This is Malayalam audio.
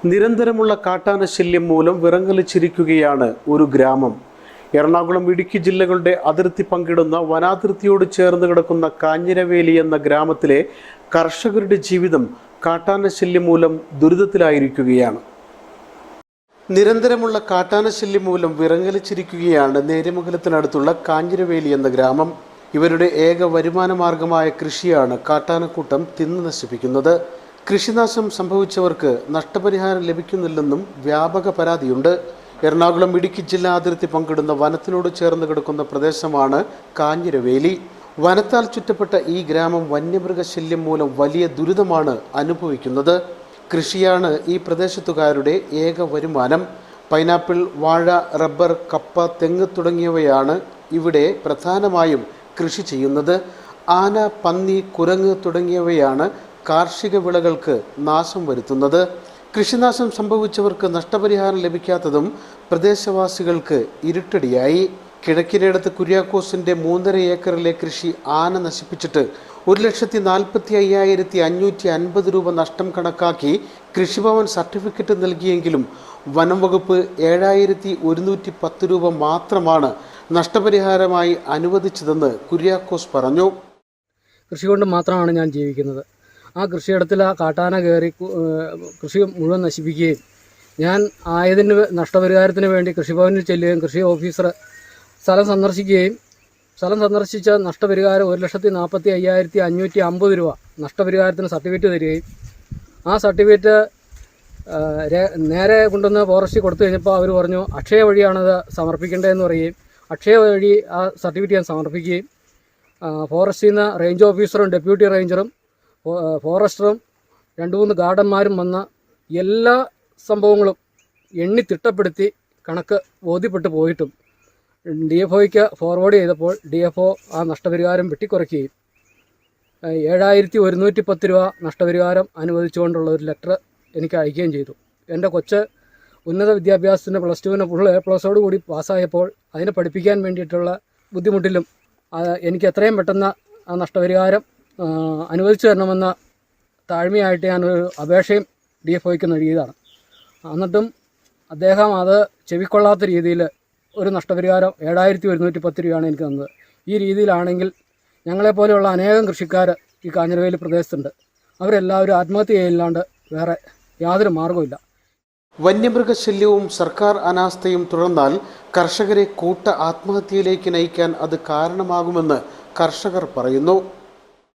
നിരന്തരമുള്ള കാട്ടാനശല്യം മൂലം വിറങ്ങലിച്ചിരിക്കുകയാണ് ഒരു ഗ്രാമം. എറണാകുളം, ഇടുക്കി ജില്ലകളുടെ അതിർത്തി പങ്കിടുന്ന വനാതിർത്തിയോട് ചേർന്ന് കിടക്കുന്ന കാഞ്ഞിരവേലി എന്ന ഗ്രാമത്തിലെ കർഷകരുടെ ജീവിതം കാട്ടാനശല്യം മൂലം ദുരിതത്തിലായിരിക്കുകയാണ്. നിരന്തരമുള്ള കാട്ടാനശല്യം മൂലം വിറങ്ങലിച്ചിരിക്കുകയാണ് നേര്യമംഗലത്തിനടുത്തുള്ള കാഞ്ഞിരവേലി എന്ന ഗ്രാമം. ഇവരുടെ ഏക വരുമാന മാർഗമായ കൃഷിയാണ് കാട്ടാനക്കൂട്ടം തിന്നു നശിപ്പിക്കുന്നത്. കൃഷിനാശം സംഭവിച്ചവർക്ക് നഷ്ടപരിഹാരം ലഭിക്കുന്നില്ലെന്നും വ്യാപക പരാതിയുണ്ട്. എറണാകുളം, ഇടുക്കി ജില്ലാ അതിർത്തി പങ്കിടുന്ന വനത്തിനോട് ചേർന്ന് കിടക്കുന്ന പ്രദേശമാണ് കാഞ്ഞിരവേലി. വനത്താൽ ചുറ്റപ്പെട്ട ഈ ഗ്രാമം വന്യമൃഗശല്യം മൂലം വലിയ ദുരിതമാണ് അനുഭവിക്കുന്നത്. കൃഷിയാണ് ഈ പ്രദേശത്തുകാരുടെ ഏക വരുമാനം. പൈനാപ്പിൾ, വാഴ, റബ്ബർ, കപ്പ, തെങ്ങ് തുടങ്ങിയവയാണ് ഇവിടെ പ്രധാനമായും കൃഷി ചെയ്യുന്നത്. ആന, പന്നി, കുരങ്ങ് തുടങ്ങിയവയാണ് കാർഷിക വിളകൾക്ക് നാശം വരുത്തുന്നത്. കൃഷിനാശം സംഭവിച്ചവർക്ക് നഷ്ടപരിഹാരം ലഭിക്കാത്തതും പ്രദേശവാസികൾക്ക് ഇരുട്ടടിയായി. കിഴക്കിനടുത്ത് കുര്യാക്കോസിന്റെ 3.5 ഏക്കറിലെ കൃഷി ആന നശിപ്പിച്ചിട്ട് 1,45,550 രൂപ നഷ്ടം കണക്കാക്കി കൃഷിഭവൻ സർട്ടിഫിക്കറ്റ് നൽകിയെങ്കിലും വനം വകുപ്പ് 7,110 രൂപ മാത്രമാണ് നഷ്ടപരിഹാരമായി അനുവദിച്ചതെന്ന് കുര്യാക്കോസ് പറഞ്ഞു. കൃഷി കൊണ്ട് മാത്രമാണ് ഞാൻ ജീവിക്കുന്നത്. ആ കൃഷിയിടത്തിൽ ആ കാട്ടാന കയറി കൃഷി മുഴുവൻ നശിപ്പിക്കുകയും ഞാൻ ആയതിന് നഷ്ടപരിഹാരത്തിന് വേണ്ടി കൃഷിഭവനിൽ ചെല്ലുകയും കൃഷി ഓഫീസർ സ്ഥലം സന്ദർശിച്ച നഷ്ടപരിഹാരം 1,45,550 രൂപ നഷ്ടപരിഹാരത്തിന് സർട്ടിഫിക്കറ്റ് തരികയും ആ സർട്ടിഫിക്കറ്റ് നേരെ കൊണ്ടുവന്ന് ഫോറസ്റ്റിൽ കൊടുത്തു കഴിഞ്ഞപ്പോൾ അവർ പറഞ്ഞു അക്ഷയ വഴിയാണത് സമർപ്പിക്കേണ്ടതെന്ന് പറയുകയും അക്ഷയ വഴി ആ സർട്ടിഫിക്കറ്റ് ഞാൻ സമർപ്പിക്കുകയും ഫോറസ്റ്റിൽ നിന്ന് റേഞ്ച് ഓഫീസറും ഡെപ്യൂട്ടി റേഞ്ചറും ഫോറസ്റ്ററും 2-3 ഗാർഡന്മാരും വന്ന എല്ലാ സംഭവങ്ങളും എണ്ണി തിട്ടപ്പെടുത്തി കണക്ക് ബോധ്യപ്പെട്ടു പോയിട്ടും DFOയ്ക്ക് ഫോർവേഡ് ചെയ്തപ്പോൾ DFO ആ നഷ്ടപരിഹാരം വെട്ടിക്കുറയ്ക്കുകയും 7,110 രൂപ നഷ്ടപരിഹാരം അനുവദിച്ചുകൊണ്ടുള്ള ഒരു ലെറ്റർ എനിക്ക് അയക്കുകയും ചെയ്തു. എൻ്റെ കൊച്ച് ഉന്നത വിദ്യാഭ്യാസത്തിന് +2 ഫുൾ A+ കൂടി പാസ്സായപ്പോൾ അതിനെ പഠിപ്പിക്കാൻ വേണ്ടിയിട്ടുള്ള ബുദ്ധിമുട്ടിലും എനിക്ക് എത്രയും പെട്ടെന്ന് ആ നഷ്ടപരിഹാരം അനുവദിച്ചു തരണമെന്ന താഴ്മയായിട്ട് ഞാനൊരു അപേക്ഷയും DFOയ്ക്ക് നൽകിയതാണ്. എന്നിട്ടും അദ്ദേഹം അത് ചെവിക്കൊള്ളാത്ത രീതിയിൽ ഒരു നഷ്ടപരിഹാരം 7,110 രൂപയാണ് എനിക്ക് തന്നത്. ഈ രീതിയിലാണെങ്കിൽ ഞങ്ങളെപ്പോലെയുള്ള അനേകം കൃഷിക്കാർ ഈ കാഞ്ഞിരവേലി പ്രദേശത്തുണ്ട്. അവരെല്ലാവരും ആത്മഹത്യ ചെയ്യില്ലാണ്ട് വേറെ യാതൊരു മാർഗവുമില്ല. വന്യമൃഗശല്യവും സർക്കാർ അനാസ്ഥയും തുടർന്നാൽ കർഷകരെ കൂട്ട ആത്മഹത്യയിലേക്ക് നയിക്കാൻ അത് കാരണമാകുമെന്ന് കർഷകർ പറയുന്നു.